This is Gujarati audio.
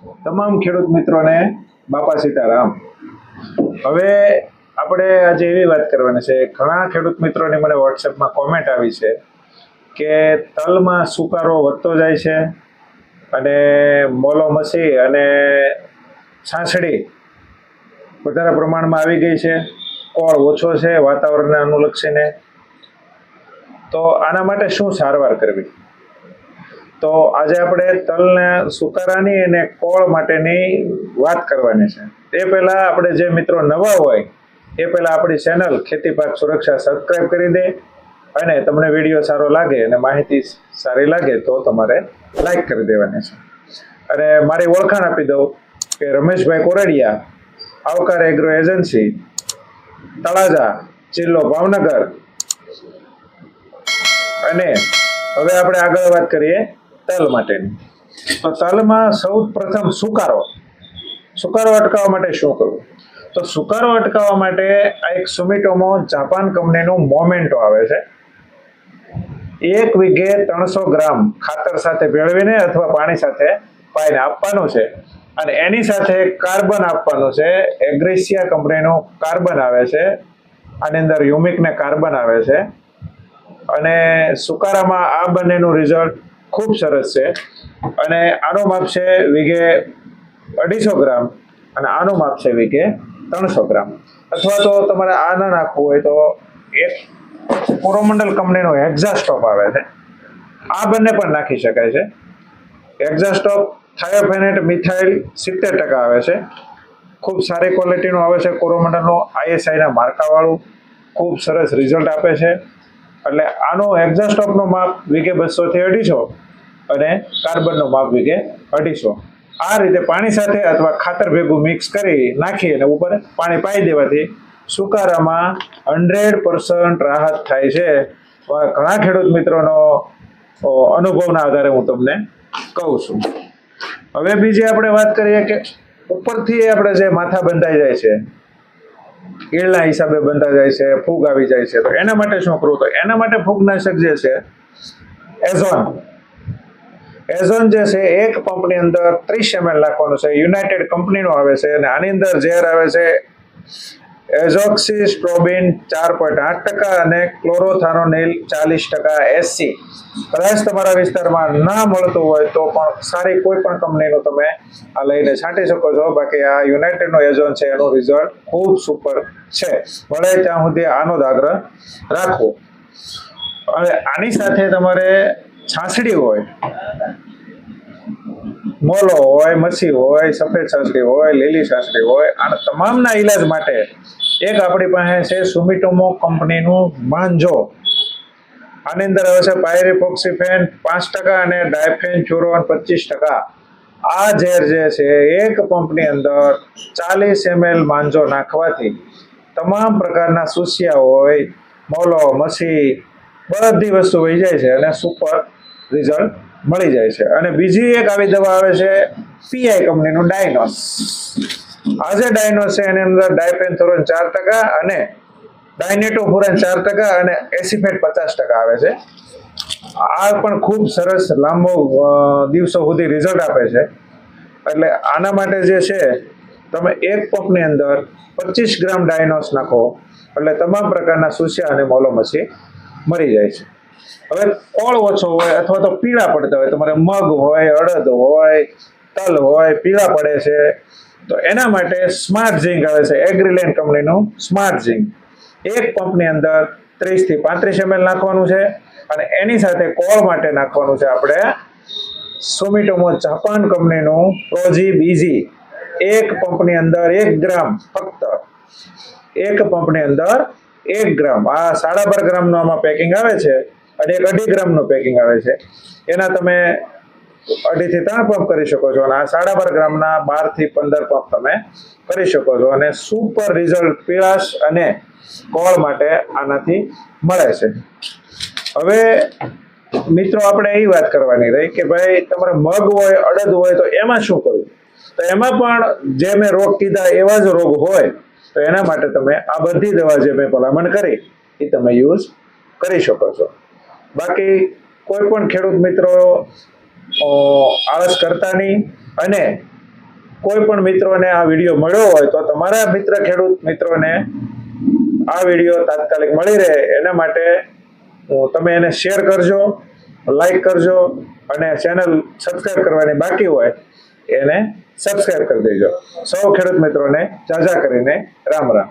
તમામ ખેડૂત મિત્રોને બાપા સીતારામ. હવે આપણે આજે એવી વાત કરવાની છે, ઘણા ખેડૂત મિત્રોની મને વોટ્સએપમાં કોમેન્ટ આવી છે કે તલમાં સુકારો વધતો જાય છે અને મોલો મસી અને છાછડી વધારે પ્રમાણમાં આવી ગઈ છે, કોળ ઓછો છે વાતાવરણને અનુલક્ષીને. તો આના માટે શું સારવાર કરવી? તો આજે આપણે તલને સુકારાની અને કોળ માટેની વાત કરવાની છે. તે પહેલા આપણે જે મિત્રો નવા હોય એ પહેલા આપણી ચેનલ ખેતી પાક સુરક્ષા સબસ્ક્રાઇબ કરી દે, અને તમને વિડીયો સારો લાગે અને માહિતી સારી લાગે તો તમારે લાઈક કરી દેવાની છે. અને મારી ઓળખાણ આપી દઉં કે રમેશભાઈ કોરડિયા, આવકાર એગ્રો એજન્સી, તળાજા, જિલ્લો ભાવનગર. અને હવે આપણે આગળ વાત કરીએ તલ માટેની. તો તલમાં સૌ પ્રથમ સુકારો અટકાવવા માટે શું કરવું? તો સુકારો અટકાવવા માટે આ એક સુમિટોમો જાપાન કંપનીનું મોમેન્ટો આવે છે. 1 વીઘે 300 ગ્રામ ખાતર સાથે ભેળવીને અથવા પાણી સાથે પાઈને આપવાનું છે, અને એની સાથે કાર્બન આપવાનું છે. એગ્રેસિયા કંપનીનું કાર્બન આવે છે, આની અંદર યુમિક ને કાર્બન આવે છે. અને સુકારામાં આ બંનેનું રિઝલ્ટ ખૂબ સરસ છે. અને આનું માપ છે વીઘે 250 ગ્રામ અને આનું માપ છે વીઘે 300 ગ્રામ. અથવા તો તમારે આ ના નાખવું હોય તો એક કોરોમંડલ કંપનીનો હેક્ઝાસ્ટોપ આવે છે, આ બંને પણ નાખી શકાય છે. હેક્ઝાસ્ટોપ થાયોફેનેટ મિથાઇલ 70% આવે છે, ખૂબ સારી ક્વોલિટીનું આવે છે. કોરોમંડલનો ISIના માર્કાવાળું ખૂબ સરસ રિઝલ્ટ આપે છે. એટલે આનો હેક્ઝાસ્ટોપનું માપ વીઘે 200 થી 250 અને કાર્બનનું માપ વીઘે 250. આ રીતે પાણી સાથે અથવા ખાતર ભેગું મિક્સ કરી નાખી અને ઉપર પાણી પાઈ દેવાથી સુકારામાં 100% રાહત થાય છે. ઘણા ખેડૂત મિત્રોનો અનુભવના આધારે હું તમને કહું છું. હવે બીજી આપણે વાત કરીએ કે ઉપરથી આપણે જે માથા બંધાઈ જાય છે, ઈળના હિસાબે બંધા જાય છે, ફૂગ આવી જાય છે, તો એના માટે શું કરવું? તો એના માટે ફૂગનાશક જે છે એઝોન જે છે એક પંપની અંદર 30 ml નાખવાનું છે. યુનાઇટેડ કંપનીનો આવે છે અને આની અંદર ઝેર આવે છે એઝોક્સિસ્ટ્રોબિન 4.8% અને ક્લોરોથાનોનિલ 40% SC. કદાચ તમારા વિસ્તારમાં ના મળતું હોય તો પણ સારી કોઈ પણ કંપનીનું તમે આ લઈને છાંટી શકો છો. બાકી આ યુનાઇટેડનો એઝોન છે એનું રિઝલ્ટ ખૂબ સુપર છે. મળે ત્યાં સુધી આનો જ આગ્રહ રાખવો. અને આની સાથે તમારે છાછડી હોય, મોલો હોય, મસી હોય, સફેદ છાછડી હોય, લીલી છાછડી હોય, આના તમામના ઈલાજ માટે એક આપણી પાસે છે સુમિટોમો કંપનીનું માંજો. આની અંદર આવે છે પાયરિફોક્સિફેન 5% અને ડાયફેન્ચુરોન 25%. આ ઝેર જે છે એક પંપની અંદર 40 ml માંજો નાખવાથી તમામ પ્રકારના સુસિયા હોય, મોલો, મસી, બધી વસ્તુ વહી જાય છે અને સુપર રિઝલ્ટ મળી જાય છે. અને બીજી એક આવી દવા આવે છે PI કંપનીનું ડાયનોસ. આ જે ડાયનોસ છે એની અંદર ડાયફેન્થોરોન 4% અને ડાયનેટોફુરાન 4% અને એસિફેટ 50% આવે છે. આ પણ ખૂબ સરસ લાંબો દિવસો સુધી રિઝલ્ટ આપે છે. એટલે આના માટે જે છે તમે એક પંપની અંદર 25 ગ્રામ ડાયનોસ નાખો એટલે તમામ પ્રકારના સુસિયા અને મોલો મસી મરી જાય છે. હવે કોળ ઓછો હોય અથવા તો પીળા પડતા હોય, તમારે મગ હોય, અડદ હોય, તલ હોય, પીળા પડે છે, તો એના માટે સ્માર્ટ ઝિંક આવે છે, એગ્રીલેન્ડ કંપનીનું સ્માર્ટ ઝિંક. એક પંપની અંદર 30 થી 35 ml નાખવાનું છે. અને એની સાથે કોળ માટે નાખવાનું છે આપણે સુમિટોમો જાપાન કંપનીનું પ્રોજી બીજી. એક પંપની અંદર 1 ગ્રામ, ફક્ત એક પંપની અંદર 1 ગ્રામ. આ 12.5 ગ્રામનું આમાં પેકિંગ આવે છે અને 1 2.5 ગ્રામનું પેકિંગ આવે છે. એના તમે 2.5 થી 3 પંપ કરી શકો છો અને આ 12.5 ગ્રામના 12 થી 15 પંપ તમે કરી શકો છો. અને સુપર રિઝલ્ટ પીળાશ અને કોળ માટે આનાથી મળે છે. હવે મિત્રો આપણે એ વાત કરવાની રહી કે ભાઈ તમારે મગ હોય, અડદ હોય તો એમાં શું કરવું? તો એમાં પણ જે મેં રોગ કીધા એવા જ રોગ હોય તો એના માટે તમે આ બધી દવા જે મેં ભલામણ કરી એ તમે યુઝ કરી શકો છો. બાકી કોઈ પણ ખેડૂત મિત્રો આળસ કરતા નહીં અને કોઈ પણ મિત્રોને આ વિડીયો મળ્યો હોય તો તમારા ખેડૂત મિત્રોને આ વિડીયો તાત્કાલિક મળી રહે એના માટે તમે એને શેર કરજો, લાઈક કરજો અને ચેનલ સબસ્ક્રાઇબ કરવાની બાકી હોય એને સબસ્ક્રાઇબ કરી દેજો. સૌ ખેડૂત મિત્રોને જાજા કરીને રામ રામ.